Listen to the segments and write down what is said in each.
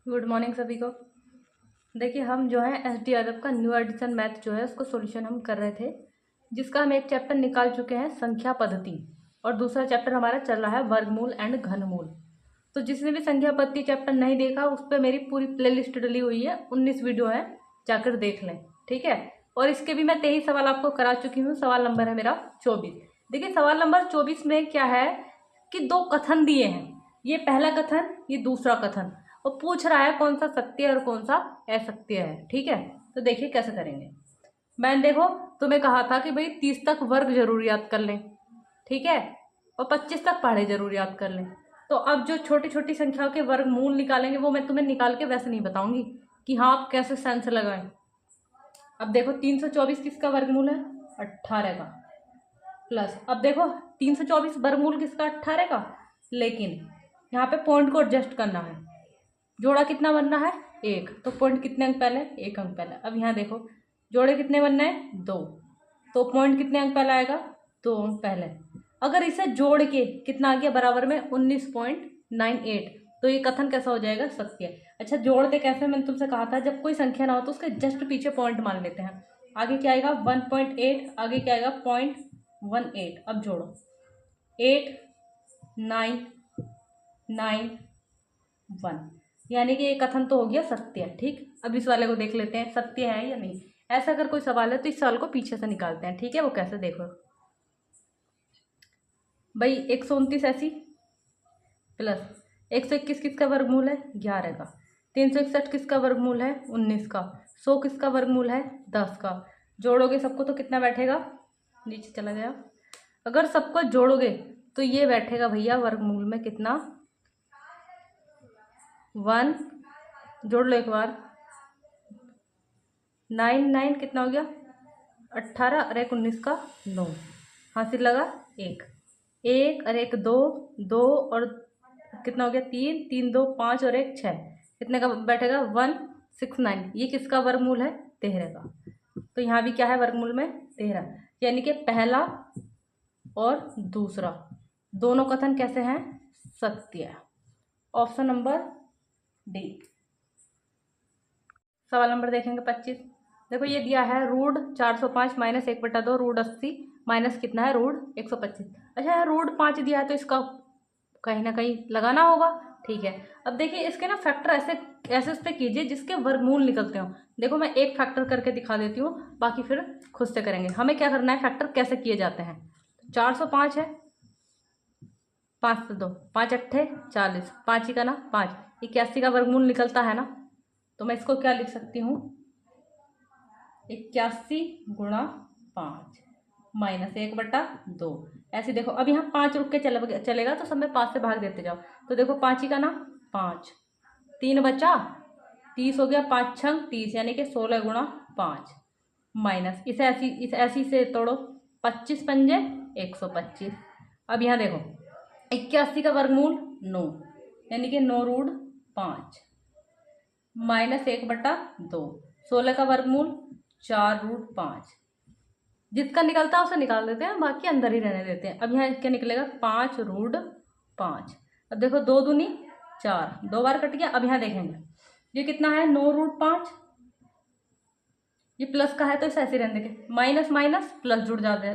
Good morning सभी को। देखिए हम जो है एस डी यादव का न्यू एडिशन मैथ जो है उसको सॉल्यूशन हम कर रहे थे, जिसका हम एक चैप्टर निकाल चुके हैं संख्या पद्धति, और दूसरा चैप्टर हमारा चल रहा है वर्गमूल एंड घनमूल। तो जिसने भी संख्या पद्धति चैप्टर नहीं देखा उस पर मेरी पूरी प्लेलिस्ट डली हुई है, 19 वीडियो है, जाकर देख लें। ठीक है। और इसके भी मैं 23 सवाल आपको करा चुकी हूँ। सवाल नंबर है मेरा 24। देखिए सवाल नंबर 24 में क्या है कि दो कथन दिए हैं, ये पहला कथन, ये दूसरा कथन, और पूछ रहा है कौन सा सत्य और कौन सा असत्य है। ठीक है। तो देखिए कैसे करेंगे। मैंने देखो तुम्हें कहा था कि भाई 30 तक वर्ग जरूर याद कर लें, ठीक है, और 25 तक पहाड़े जरूर याद कर लें। तो अब जो छोटी छोटी संख्याओं के वर्गमूल निकालेंगे वो मैं तुम्हें निकाल के वैसे नहीं बताऊंगी कि हाँ आप कैसे सेंस लगाएं। अब देखो 324 किसका वर्गमूल है? 18 का। प्लस अब देखो 324 वर्गमूल किसका? 18 का। लेकिन यहाँ पे पॉइंट को एडजस्ट करना है। जोड़ा कितना बनना है? 1। तो पॉइंट कितने अंक पहले? 1 अंक पहले। अब यहाँ देखो जोड़े कितने बनना है? 2। तो पॉइंट कितने अंक पहले आएगा? 2 अंक पहले। अगर इसे जोड़ के कितना आ गया बराबर में? 19.98। तो ये कथन कैसा हो जाएगा? सत्य। अच्छा जोड़ते कैसे? मैंने तुमसे कहा था जब कोई संख्या ना हो तो उसके जस्ट पीछे पॉइंट मान लेते हैं। आगे क्या आएगा? 1.8, आगे क्या आएगा? 0.18। अब जोड़ो 8 9 9 1, यानी कि ये कथन तो हो गया सत्य। ठीक। अब इस वाले को देख लेते हैं सत्य है या नहीं। ऐसा अगर कोई सवाल है तो इस सवाल को पीछे से निकालते हैं। ठीक है। वो कैसे देखो भाई। 129 ऐसी प्लस 121 किसका वर्गमूल है? 11 का। 361 किसका वर्गमूल है? 19 का। 100 किसका वर्गमूल है? 10 का। जोड़ोगे सबको तो कितना बैठेगा? नीचे चला गया। अगर सबको जोड़ोगे तो ये बैठेगा भैया वर्गमूल में कितना? 1। जोड़ लो एक बार। 9 9 कितना हो गया? 18 और 1 19 का 9। हासिल लगा 1 1 और 1 2 2 और कितना हो गया? 3 3 2 5 और 1 6। कितने का बैठेगा? 169। ये किसका वर्गमूल है? 13 का। तो यहाँ भी क्या है वर्गमूल में? 13। यानी कि पहला और दूसरा दोनों कथन कैसे हैं? सत्य। Option number D. सवाल नंबर देखेंगे 25। देखो ये दिया है रूट 405 माइनस 1/2 रूट 80 माइनस कितना है? रूट 125। अच्छा है रूट 5 दिया है तो इसका कहीं ना कहीं लगाना होगा। ठीक है। अब देखिए इसके ना फैक्टर ऐसे ऐसे उस पर कीजिए जिसके वर्गमूल निकलते हो। देखो मैं एक फैक्टर करके दिखा देती हूँ, बाकी फिर खुद से करेंगे। हमें क्या करना है, फैक्टर कैसे किए जाते हैं। 405 है, 5 से 2 5 अट्ठे 40, 5 ही का ना 5, 81 का वर्गमूल निकलता है ना। तो मैं इसको क्या लिख सकती हूँ? 81 गुणा 5 माइनस 1/2। ऐसे देखो अब यहाँ 5 रुक के चलेगा तो सब में 5 से भाग देते जाओ। तो देखो 5 ही का ना 5, 3 बचा 30 हो गया, 5 छंग 30, यानी कि 16 गुणा 5 माइनस इसे ऐसी से तोड़ो, 25 पंजे 125। अब यहाँ देखो 81 का वर्गमूल 9, यानी कि 9 रूट 5 माइनस 1/2। 16 का वर्गमूल 4 रूट 5। जिसका निकलता है उसे निकाल देते हैं, बाकी अंदर ही रहने देते हैं। अब यहाँ क्या निकलेगा? 5 रूट 5। अब देखो 2 दूनी 4, 2 बार कट गया। अब यहाँ देखेंगे ये कितना है? 9 रूट 5। ये प्लस का है तो इसे ऐसे रहने देंगे। माइनस माइनस प्लस जुड़ जाते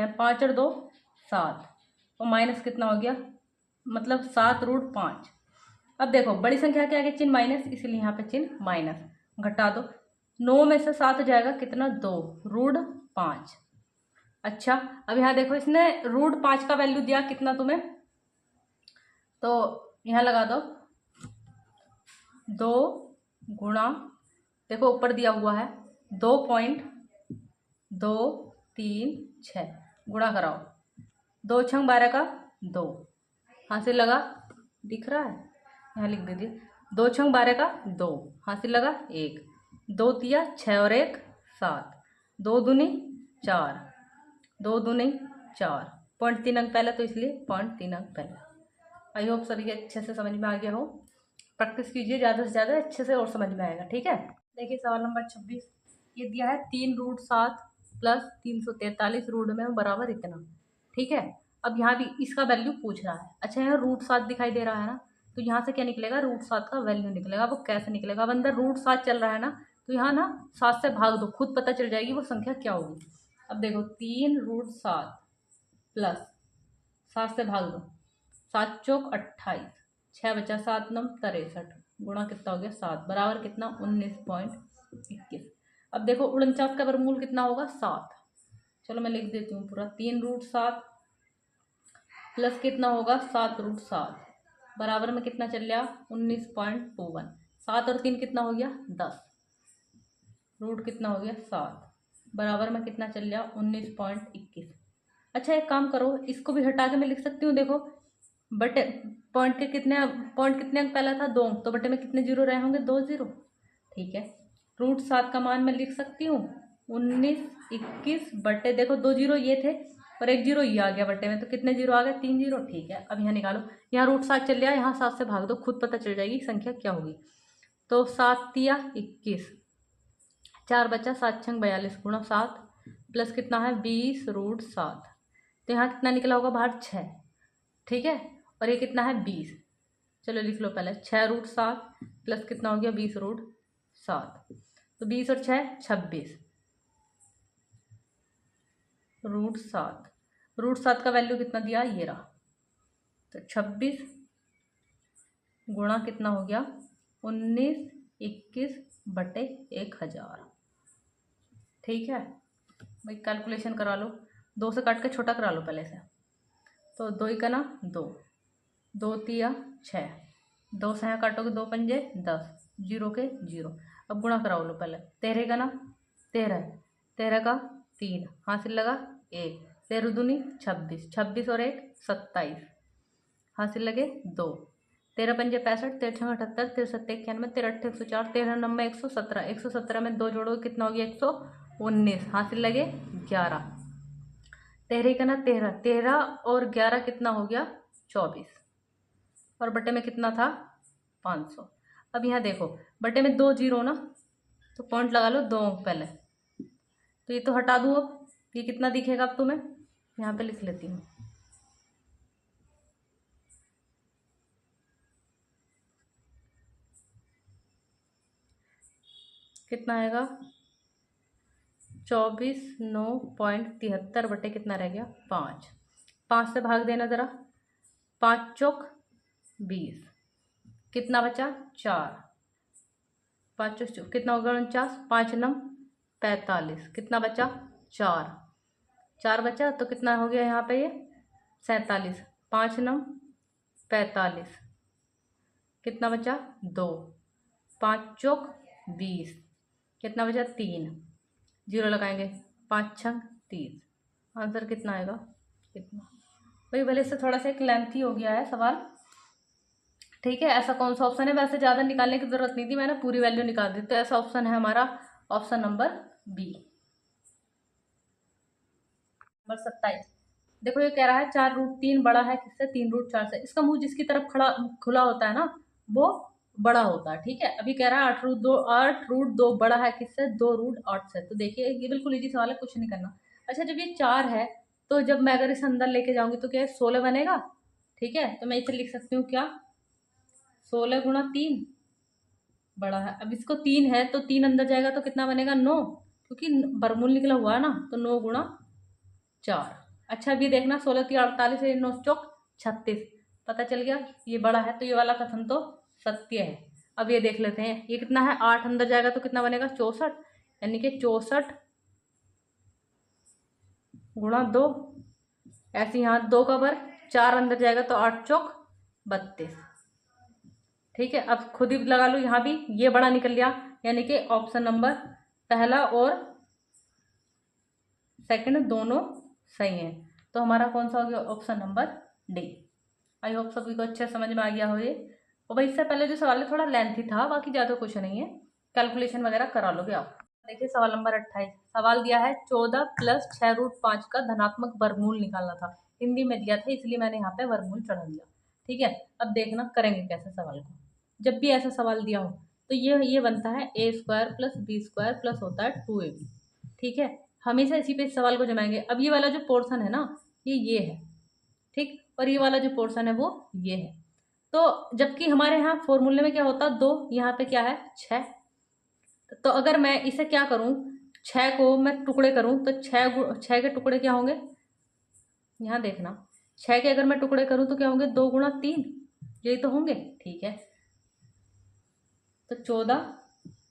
हैं। 5 और 2 7, और माइनस कितना हो गया? मतलब 7 रूट 5। अब देखो बड़ी संख्या के आगे चिन्ह माइनस, इसलिए यहाँ पे चिन्ह माइनस। घटा दो, 9 में से 7 जाएगा कितना? 2 रूट 5। अच्छा अब यहाँ देखो इसने रूट 5 का वैल्यू दिया कितना तुम्हें, तो यहाँ लगा दो 2 गुणा, देखो ऊपर दिया हुआ है 2.236, गुणा कराओ, 2 छंग 12 का 2। हासिल लगा, दिख रहा है? यहाँ लिख दीजिए 2 छंग 12 का 2, हासिल लगा 1, 2 तिया 6 और 1 7, 2 दूनी 4, 2 दूनी 4, 0.3 अंक पहले तो इसलिए 0.3 अंक पहले। आई होप सभी के अच्छे से समझ में आ गया हो। प्रैक्टिस कीजिए ज़्यादा से ज़्यादा, अच्छे से और समझ में आएगा। ठीक है। देखिए सवाल नंबर 26। ये दिया है 3 रूट 7 प्लस 343 रूट में बराबर इतना। ठीक है। अब यहाँ भी इसका वैल्यू पूछ रहा है। अच्छा यहाँ रूट 7 दिखाई दे रहा है ना, तो यहाँ से क्या निकलेगा, √7 का वैल्यू निकलेगा। वो कैसे निकलेगा, अब अंदर √7 चल रहा है ना, तो यहाँ ना 7 से भाग दो, खुद पता चल जाएगी वो संख्या क्या होगी। अब देखो 3√7 प्लस 7 से भाग दो, 7 चौक 28, 6 बचा 7 9 63, गुणा कितना हो गया 7, बराबर कितना 19.21। अब देखो 49 का वर्गमूल कितना होगा 7। चलो मैं लिख देती हूँ पूरा, 3√7 प्लस कितना होगा 7√7, बराबर में कितना चल रहा 19.21। 7 और 3 कितना हो गया 10, रूट कितना हो गया 7, बराबर में कितना चल रहा 19.21। अच्छा एक काम करो, इसको भी हटा के मैं लिख सकती हूँ, देखो बटे पॉइंट कितने अंक पहला था 2, तो बटे में कितने जीरो रहे होंगे 2 जीरो। ठीक है, √7 का मान मैं लिख सकती हूँ 19.21 बटे, देखो 2 जीरो ये थे और 1 जीरो ये आ गया बटे में, तो कितने जीरो आ गए 3 जीरो। ठीक है, अब यहाँ निकालो, यहाँ √7 चल रहा है, यहाँ 7 से भाग दो, खुद पता चल जाएगी संख्या क्या होगी। तो 7 तिया 21, 4 बचा 7 छंग 42, गुणा 7 प्लस कितना है 20√7, तो यहाँ कितना निकला होगा बाहर 6। ठीक है, और ये कितना है 20। चलो लिख लो पहले, 6√7 प्लस कितना हो गया 20√7, तो 20 और 6 26, √7 का वैल्यू कितना दिया ये रहा, तो 26 गुणा कितना हो गया 19.21 बटे 1000। ठीक है भाई, कैलकुलेशन करा लो, 2 से काट के छोटा करा लो पहले से। तो 2 का ना 2, 2 तिया 6, 2 से यहाँ काटोगे 2 पंजे 10, जीरो के जीरो। अब गुणा कराओ लो पहले, 13 का ना 13, 13 का 3, हासिल लगा 1, 13 दूनी 26, 26 और 1 27, हासिल लगे 2, 13 पंजे 65, 13 छः 78, 63 91, 13 8 104, 13 9 117, 117 में 2 जोड़ो कितना हो गया 119, हासिल लगे 11। 13 का ना 13, 13 और 11 कितना हो गया 24, और बटे में कितना था 500। अब यहाँ देखो बटे में 2 जीरो ना, तो पॉइंट लगा लो 2 अंक पहले, तो ये तो हटा दूँ। अब ये कितना दिखेगा अब तुम्हें, यहाँ पे लिख लेती हूँ, कितना आएगा 24,9.73 बटे कितना रह गया 5, 5 से भाग देना ज़रा, 5 चौक 20, कितना बचा 4, 5 चौक कितना होगा 49, 5 9 45, कितना बचा 4, 4 बचा तो कितना हो गया यहाँ पे ये 47, 5 9 45, कितना बचा 2, 5 चौक 20, कितना बचा 3, जीरो लगाएंगे 5 छंग 30, आंसर कितना आएगा कितना। भाई भले से थोड़ा सा एक लेंथी हो गया है सवाल। ठीक है, ऐसा कौन सा ऑप्शन है, वैसे ज़्यादा निकालने की जरूरत नहीं थी, मैंने पूरी वैल्यू निकाल दी, तो ऐसा ऑप्शन है हमारा ऑप्शन नंबर बी। नंबर 27, देखो ये कह रहा है 4√3 बड़ा है किससे 3√4 से, इसका मुंह जिसकी तरफ खड़ा खुला होता है ना वो बड़ा होता है। ठीक है, अभी कह रहा है 8√2 बड़ा है किससे 2√8 से, तो देखिए ये बिल्कुल इजी सवाल है, कुछ नहीं करना। अच्छा जब ये 4 है तो जब मैं अगर इसे अंदर लेके जाऊंगी तो क्या 16 बनेगा। ठीक है, तो मैं इसे लिख सकती हूँ क्या 16 गुणा 3 बड़ा है। अब इसको 3 है तो 3 अंदर जाएगा तो कितना बनेगा 9, क्योंकि वर्गमूल निकला हुआ है ना, तो 9 गुणा 4। अच्छा अभी देखना 16 3 48 9 चौक 36, पता चल गया ये बड़ा है, तो ये वाला कथन तो सत्य है। अब ये देख लेते हैं ये कितना है 8 अंदर जाएगा तो कितना बनेगा 64, यानी कि 64 गुणा 2, ऐसे यहाँ 2 का वर्ग, 4 अंदर जाएगा तो 8 चौक 32। ठीक है, अब खुद ही लगा लो, यहाँ भी ये बड़ा निकल गया, यानी कि ऑप्शन नंबर पहला और सेकंड दोनों सही है, तो हमारा कौन सा हो गया option number D. I hope सभी को अच्छे समझ में आ गया हो ये। और भाई इससे पहले जो सवाल है थोड़ा लेंथी था, बाकी ज़्यादा कुछ नहीं है, कैलकुलेशन वगैरह करा लोगे आप। देखिए सवाल नंबर 28, सवाल दिया है 14 प्लस 6√5 का धनात्मक वर्गमूल निकालना था, हिंदी में दिया था इसलिए मैंने यहाँ पे वर्गमूल चढ़ा दिया। ठीक है, अब देखना करेंगे कैसे सवाल को, जब भी ऐसा सवाल दिया हो तो ये बनता है a² + b² प्लस होता है 2ab। ठीक है, हमेशा इसी पे इस सवाल को जमाएंगे। अब ये वाला जो पोर्शन है ना ये है, ठीक, और ये वाला जो पोर्शन है वो ये है, तो जबकि हमारे यहाँ फॉर्मूले में क्या होता 2, यहाँ पे क्या है 6। तो अगर मैं इसे क्या करूँ, 6 को मैं टुकड़े करूँ तो 6 के टुकड़े क्या होंगे, यहाँ देखना, 6 के अगर मैं टुकड़े करूँ तो क्या होंगे, 2 गुणा 3, यही तो होंगे। ठीक है, तो 14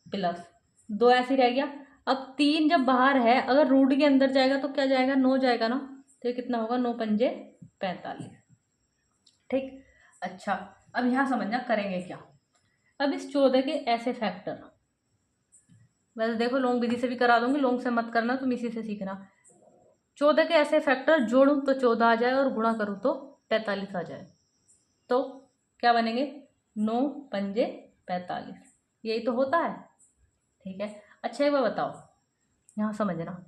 प्लस 2 ऐसे ही रह गया। अब 3 जब बाहर है, अगर रूट के अंदर जाएगा तो क्या जाएगा, 9 जाएगा ना, तो ये कितना होगा, 9 पंजे 45। ठीक, अच्छा अब यहाँ समझना करेंगे क्या। अब इस 14 के ऐसे फैक्टर, वैसे देखो लॉन्ग विधि से भी करा दूंगी, लॉन्ग से मत करना, तुम इसी से सीखना। 14 के ऐसे फैक्टर जोड़ूं तो 14 आ जाए और गुणा करूं तो 43 आ जाए, तो क्या बनेंगे, 9 पंजे 45, यही तो होता है। ठीक है, अच्छा एक बार बताओ, यहाँ समझना,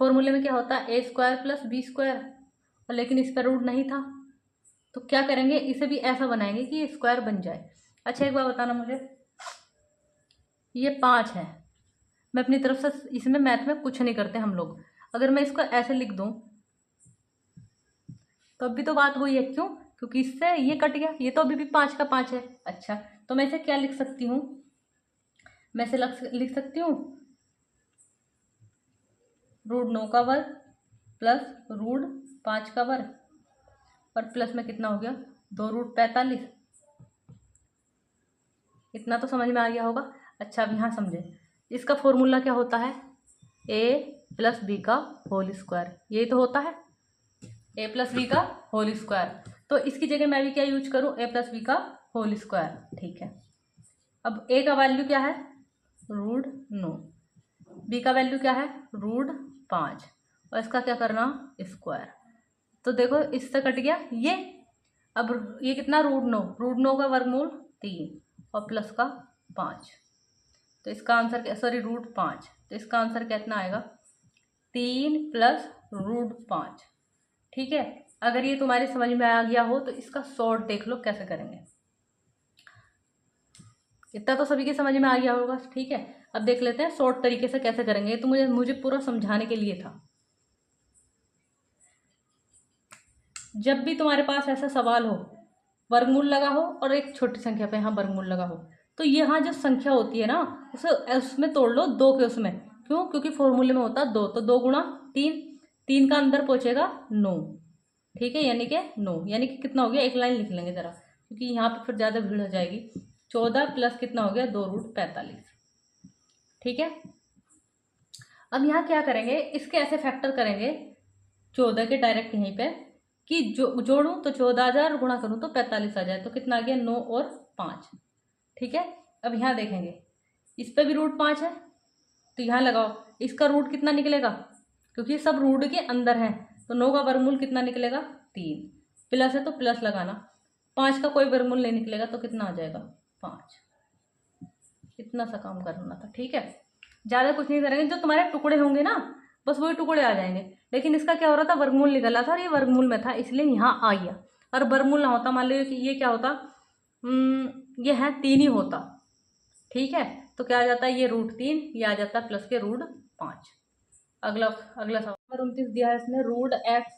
फॉर्मूले में क्या होता है a² प्लस b², और लेकिन इसका रूट नहीं था, तो क्या करेंगे, इसे भी ऐसा बनाएंगे कि ये स्क्वायर बन जाए। अच्छा एक बार बताना मुझे, ये 5 है, मैं अपनी तरफ से इसमें मैथ में कुछ नहीं करते हम लोग, अगर मैं इसको ऐसे लिख दूं तो अभी तो बात वही है, क्यों, क्योंकि इससे ये कट गया, ये तो अभी भी 5 का 5 है। अच्छा तो मैं इसे क्या लिख सकती हूँ, मैं इसे लिख सकती हूँ √9 का वर्ग प्लस √5 का वर्ग, और प्लस में कितना हो गया, 2√45। इतना तो समझ में आ गया होगा। अच्छा अब यहाँ समझे, इसका फॉर्मूला क्या होता है, a प्लस बी का होल स्क्वायर, यही तो होता है, a प्लस बी का होल स्क्वायर। तो इसकी जगह मैं भी क्या यूज करूँ, a प्लस बी का होल स्क्वायर। ठीक है, अब a का वैल्यू क्या है, √9, b का वैल्यू क्या है, √5, और इसका क्या करना, स्क्वायर। तो देखो इससे कट गया ये, अब ये कितना, √9 का वर्गमूल 3 और प्लस का 5, तो इसका आंसर, सॉरी √5, तो इसका आंसर कितना आएगा, 3 प्लस √5। ठीक है, अगर ये तुम्हारी समझ में आ गया हो तो इसका शॉर्ट देख लो कैसे करेंगे, इतना तो सभी के समझ में आ गया होगा। ठीक है, अब देख लेते हैं शॉर्ट तरीके से कैसे करेंगे, तो मुझे पूरा समझाने के लिए था। जब भी तुम्हारे पास ऐसा सवाल हो, वर्गमूल लगा हो और एक छोटी संख्या पे यहाँ वर्गमूल लगा हो, तो यहाँ जो संख्या होती है ना, उसे उसमें तोड़ लो 2 के उसमें, क्यों, क्योंकि फॉर्मूले में होता है 2, तो 2 गुणा 3, 3 का अंदर पहुंचेगा 9। ठीक है, यानी कि 9, यानी कि कितना हो गया, एक लाइन लिख लेंगे जरा, क्योंकि यहाँ पे फिर ज़्यादा भीड़ हो जाएगी। 14 प्लस कितना हो गया, 2√45। ठीक है, अब यहाँ क्या करेंगे, इसके ऐसे फैक्टर करेंगे 14 के डायरेक्ट यहीं पे, कि जोड़ूं तो 14 आ जाए और गुणा करूं तो 45 आ जाए, तो कितना आ गया, 9 और 5। ठीक है, अब यहाँ देखेंगे, इस पे भी √5 है, तो यहाँ लगाओ, इसका रूट कितना निकलेगा, क्योंकि सब रूट के अंदर है, तो 9 का वर्गमूल कितना निकलेगा, 3, प्लस है तो प्लस लगाना, 5 का कोई वर्गमूल नहीं निकलेगा, तो कितना आ जाएगा, 5। इतना सा काम करना था। ठीक है, ज़्यादा कुछ नहीं करेंगे, जो तुम्हारे टुकड़े होंगे ना बस वही टुकड़े आ जाएंगे, लेकिन इसका क्या हो रहा था, वर्गमूल निकल रहा था और ये वर्गमूल में था, इसलिए यहाँ आ गया। और वर्गमूल ना होता, मान लो कि ये क्या होता, ये है 3 ही होता। ठीक है, तो क्या आ जाता है, ये √3, ये आ जाता है प्लस के √5। अगला अगला सवाल 29 दिया है इसमें, √x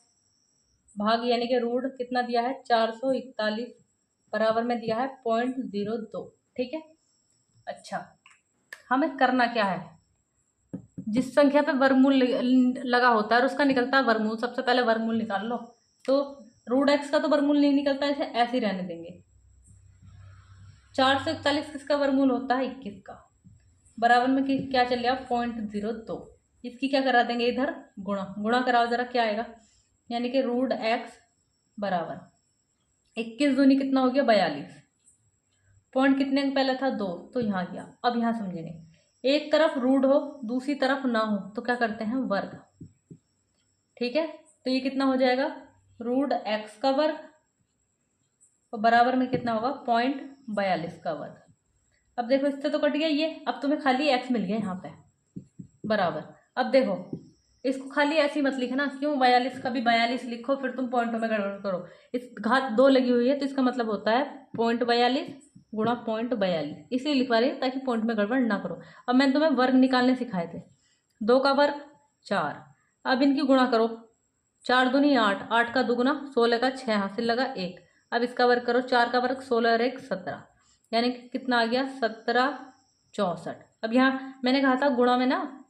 भाग यानी कि रूट कितना दिया है, 441 बराबर में दिया है 0.02। ठीक है, अच्छा हमें करना क्या है, जिस संख्या पे वर्गमूल लगा होता है और उसका निकलता है वर्गमूल, सबसे पहले वर्गमूल निकाल लो। तो √x का तो वर्गमूल नहीं निकलता, इसे ऐसे ही रहने देंगे। 441 किसका वर्गमूल होता है, 21 का, बराबर में क्या चल रहा है, 0.02। इसकी क्या करा देंगे, इधर गुणा कराओ जरा, क्या आएगा, यानी कि √x बराबर 21 दूनी कितना हो गया, 42, पॉइंट कितने का पहले था, 2, तो यहाँ गया। अब यहाँ समझेंगे, एक तरफ रूट हो दूसरी तरफ ना हो तो क्या करते हैं, वर्ग। ठीक है, तो ये कितना हो जाएगा, √x का वर्ग और बराबर में कितना होगा, 0.42 का वर्ग। अब देखो इससे तो कट गया ये, अब तुम्हें खाली x मिल गया यहाँ पे बराबर। अब देखो इसको खाली ऐसी मत लिखना, क्यों, 42 का भी 42 लिखो, फिर तुम पॉइंटों में गड़बड़ करो। इस घात 2 लगी हुई है तो इसका मतलब होता है 0.42 गुणा 0.42, इसलिए लिखवा रही है ताकि पॉइंट में गड़बड़ ना करो। अब मैंने तुम्हें वर्ग निकालने सिखाए थे, 2 का वर्ग 4, अब इनकी गुणा करो, 4 दूनी 8, 8 का दुगुना 16 का 6, हासिल लगा 1, अब इसका वर्ग करो, 4 का वर्ग 16 और 1 17, यानी कि कितना आ गया 1764। अब यहाँ मैंने कहा था गुणा में ना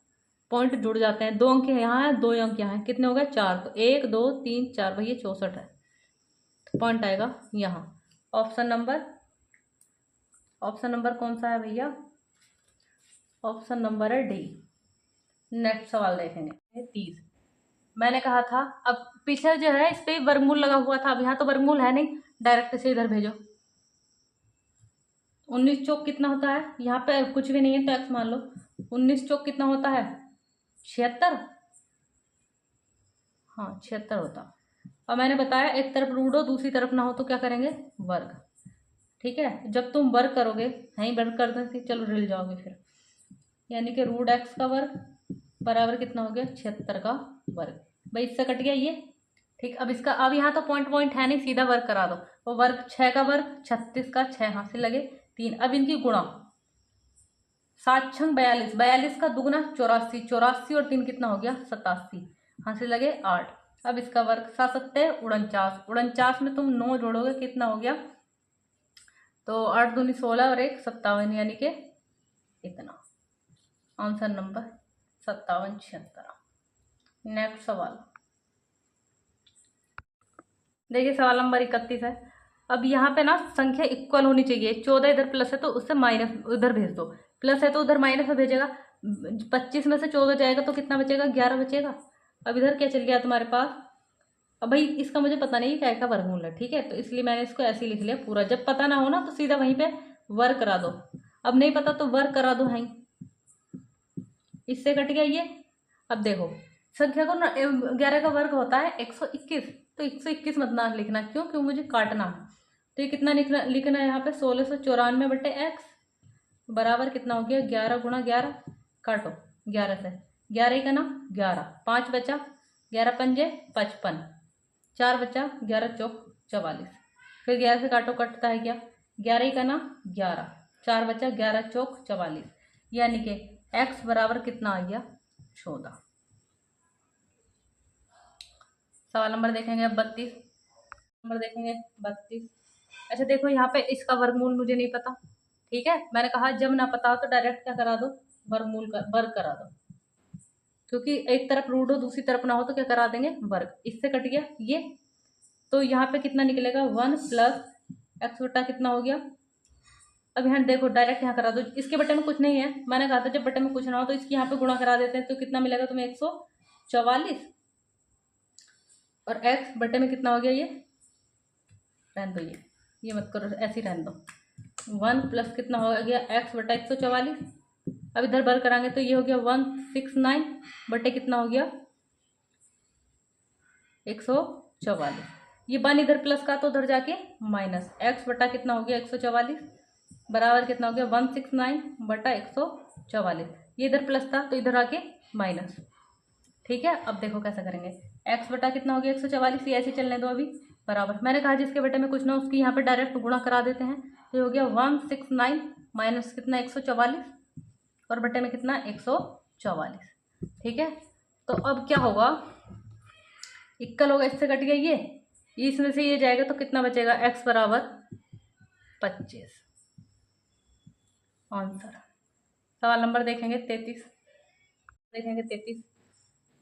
पॉइंट जुड़ जाते हैं, 2 अंक यहाँ है 2 अंक यहाँ है, कितने हो गए 4, तो 1 2 3 4, भाई ये 64 है, तो पॉइंट आएगा यहाँ। ऑप्शन नंबर कौन सा है भैया? ऑप्शन नंबर है डी। नेक्स्ट सवाल देखेंगे 30। मैंने कहा था, अब पीछे जो है इस पे वर्गमूल लगा हुआ था, अब यहाँ तो वर्गमूल है नहीं, डायरेक्ट से इधर भेजो। 19 चौक कितना होता है? यहाँ पे कुछ भी नहीं है तो एक्स मान लो। 19 चौक कितना होता है? 76। हाँ 76 होता। और मैंने बताया एक तरफ रूट हो दूसरी तरफ ना हो तो क्या करेंगे? वर्ग। ठीक है, जब तुम वर्ग करोगे, नहीं वर्ग कर देते, चलो रिल जाओगे फिर, यानी कि रूट एक्स का वर्ग बराबर कितना हो गया? 76 का वर्ग। भाई इससे कट गया ये। ठीक, अब इसका, अब यहाँ तो पॉइंट है नहीं, सीधा वर्ग करा दो। वो वर्ग 6 का वर्ग 36 का 6 हासिल लगे 3। अब इनकी गुणा, 7 छंग 42, 42 का दुगुना 84, 84 और 3 कितना हो गया? 87 हासिल लगे 8। अब इसका वर्ग 7 सत्ते 49, 49 में तुम 9 जोड़ोगे कितना हो गया? तो 8 दूनी 16 और 1 57, यानी कि इतना। Answer number 57 76। नेक्स्ट सवाल देखिए, सवाल नंबर 31 है। अब यहाँ पे ना संख्या इक्वल होनी चाहिए। 14 इधर प्लस है तो उससे माइनस उधर भेज दो, प्लस है तो उधर माइनस में भेजेगा। 25 में से 14 जाएगा तो कितना बचेगा? 11 बचेगा। अब इधर क्या चल गया तुम्हारे पास? अब भाई इसका मुझे पता नहीं क्या का वर्गमूल है, ठीक है, तो इसलिए मैंने इसको ऐसे ही लिख लिया पूरा। जब पता ना हो ना तो सीधा वहीं पे वर्ग करा दो। अब नहीं पता तो वर्ग करा दो, है इससे कट गया ये। अब देखो संख्या को ना 11 का वर्ग होता है 121, तो 121 मत ना लिखना, क्यों मुझे काटना। तो ये कितना लिखना है यहाँ पे? 1694 बटे एक्स बराबर कितना हो गया? 11 गुणा 11, काटो 11 से, 11 का ना 11, 5 बचा, 11 पंजे 55, 4 बचा, 11 चौक 44, फिर 11 से काटो, कटता है क्या? 11 का ना 11, 4 बचा, 11 चौक 44, यानी कि एक्स बराबर कितना आ गया? 14। सवाल नंबर देखेंगे अब 32। नंबर देखेंगे 32। अच्छा देखो, यहाँ पे इसका वर्गमूल मुझे नहीं पता, ठीक है, मैंने कहा जब ना पता हो तो डायरेक्ट क्या करा दो? वर्ग करा दो, क्योंकि एक तरफ रूट हो दूसरी तरफ ना हो तो क्या करा देंगे? वर्ग। इससे कट गया ये, तो यहाँ पे कितना निकलेगा? 1 प्लस एक्स बटा कितना हो गया? अब यहाँ देखो डायरेक्ट यहाँ करा दो, इसके बटे में कुछ नहीं है, मैंने कहा था जब बटे में कुछ ना हो तो इसकी यहाँ पे गुणा करा देते हैं, तो कितना मिलेगा तुम्हें? 144, और एक्स बटे में कितना हो गया? ये रहने दो, ये मत करो, ऐसे ही रहने दो। 1 प्लस कितना हो गया? एक्स बटा 144। अब इधर वर्ग कराएंगे तो ये हो गया 169 बटे कितना हो गया? 144। ये 1 इधर प्लस का तो उधर जाके माइनस, एक्स बटा कितना हो गया? 144 बराबर कितना हो गया? 169 बटा 144। ये इधर प्लस था तो इधर आके माइनस। ठीक है, अब देखो कैसा करेंगे। एक्स बटा कितना हो गया? 144, ये ऐसे चलने दो अभी बराबर। मैंने कहा जिसके बटे में कुछ ना उसकी यहाँ पे डायरेक्ट गुणा करा देते हैं, तो हो गया 169 माइनस कितना? 144, और बटे में कितना? 144। ठीक है, तो अब क्या होगा? इक्वल होगा, इससे कट गया ये, इसमें से ये जाएगा तो कितना बचेगा? एक्स बराबर 25। आंसर। सवाल नंबर देखेंगे 33। देखेंगे 33।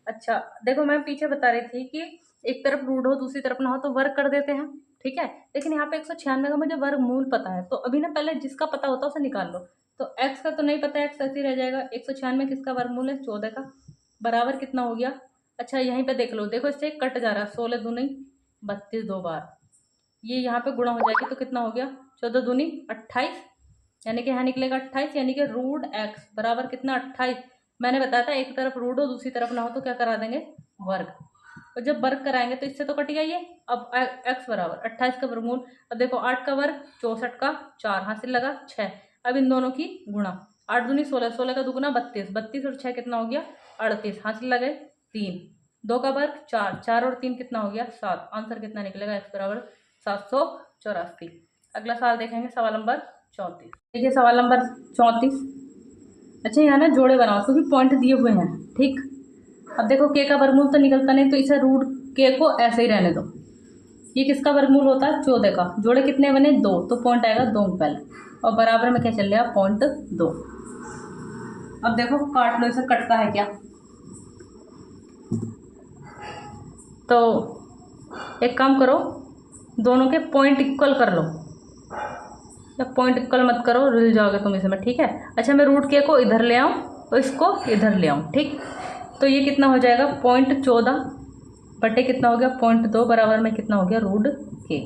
अच्छा देखो, मैं पीछे बता रही थी कि एक तरफ रूट हो दूसरी तरफ ना हो तो वर्ग कर देते हैं, ठीक है, लेकिन यहाँ पे 196 का मुझे वर्गमूल पता है, तो अभी ना पहले जिसका पता होता है उसे निकाल लो। तो x का तो नहीं पता, x ऐसे ही रह जाएगा। 196 किसका वर्गमूल है? 14 का, बराबर कितना हो गया? अच्छा यहीं पे देख लो, देखो इससे कट जा रहा है, 16 दूनी 32 दो बार, ये यहाँ पे गुणा हो जाएगी तो कितना हो गया? 14 दूनी 28, यानी कि यहाँ निकलेगा 28, यानी कि रूट एक्स बराबर कितना? 28। मैंने बताया था एक तरफ रूट हो दूसरी तरफ ना हो तो क्या करा देंगे? वर्ग। और जब वर्ग कराएंगे तो इससे तो कट गया ये। अब एक्स बराबर 28 का वर्गमूल, अब देखो 8 का वर्ग 64 का 4 हासिल लगा 6। अब इन दोनों की गुणा, 8 दूनी 16, 16 का दुगुना 32, 32 और 6 कितना हो गया? 38 हासिल लगे 3। 2 का वर्ग 4, 4 और 3 कितना हो गया? 7। आंसर कितना निकलेगा? एक्स बराबर 784। अगला सवाल देखेंगे, सवाल नंबर 34। देखिए सवाल नंबर 34। अच्छा यहाँ ना जोड़े बनाओ क्योंकि पॉइंट दिए हुए हैं, ठीक। अब देखो के का वर्गमूल तो निकलता नहीं, तो इसे रूट के को ऐसे ही रहने दो, ये किसका वर्गमूल होता है? 14 का। जोड़े कितने बने? 2, तो पॉइंट आएगा 2 पहले, और बराबर में क्या चल रहा है? 0.2। अब देखो काट लो, इसे कटता है क्या? तो एक काम करो, दोनों के पॉइंट इक्वल कर लो, या पॉइंट इक्वल मत करो, रुल जाओगे तुम इसमें, ठीक है। अच्छा मैं रूट के को इधर ले आऊँ तो इसको इधर ले आऊँ, ठीक। तो ये कितना हो जाएगा? 0.14 बटे कितना हो गया? 0.2 बराबर में कितना हो गया? रूट के,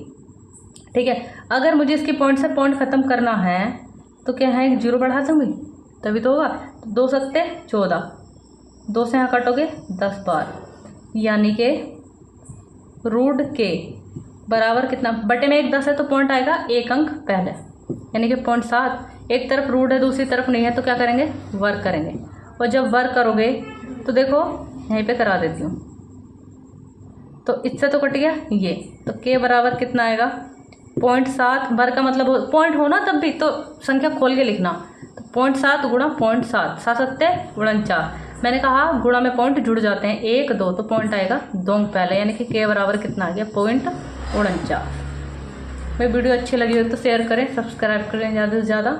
ठीक है। अगर मुझे इसकी पॉइंट से पॉइंट खत्म करना है तो क्या है? एक जीरो बढ़ा दूंगी तभी तो होगा। तो 2 सत्ते 14, 2 से यहाँ काटोगे 10 बार, यानी कि रूट के बराबर कितना? बटे में 1 10 है तो पॉइंट आएगा 1 अंक पहले, यानी कि 0.7। एक तरफ रूट है दूसरी तरफ नहीं है, तो क्या करेंगे? वर्क करेंगे। और जब वर्क करोगे तो देखो यहीं पे करा देती हूँ, तो इससे तो कट गया ये, तो के बराबर कितना आएगा? 0.7। वर्क का मतलब पॉइंट हो ना, तब भी तो संख्या खोल के लिखना। तो 0.7 गुणा 0.7, 7 सत्ते 49। मैंने कहा गुणा में पॉइंट जुड़ जाते हैं, 1 2, तो पॉइंट आएगा 2 पहले, यानी कि के बराबर कितना आ गया? 0.49। मेरी वीडियो अच्छी लगी हो तो शेयर करें, सब्सक्राइब करें ज़्यादा से ज़्यादा।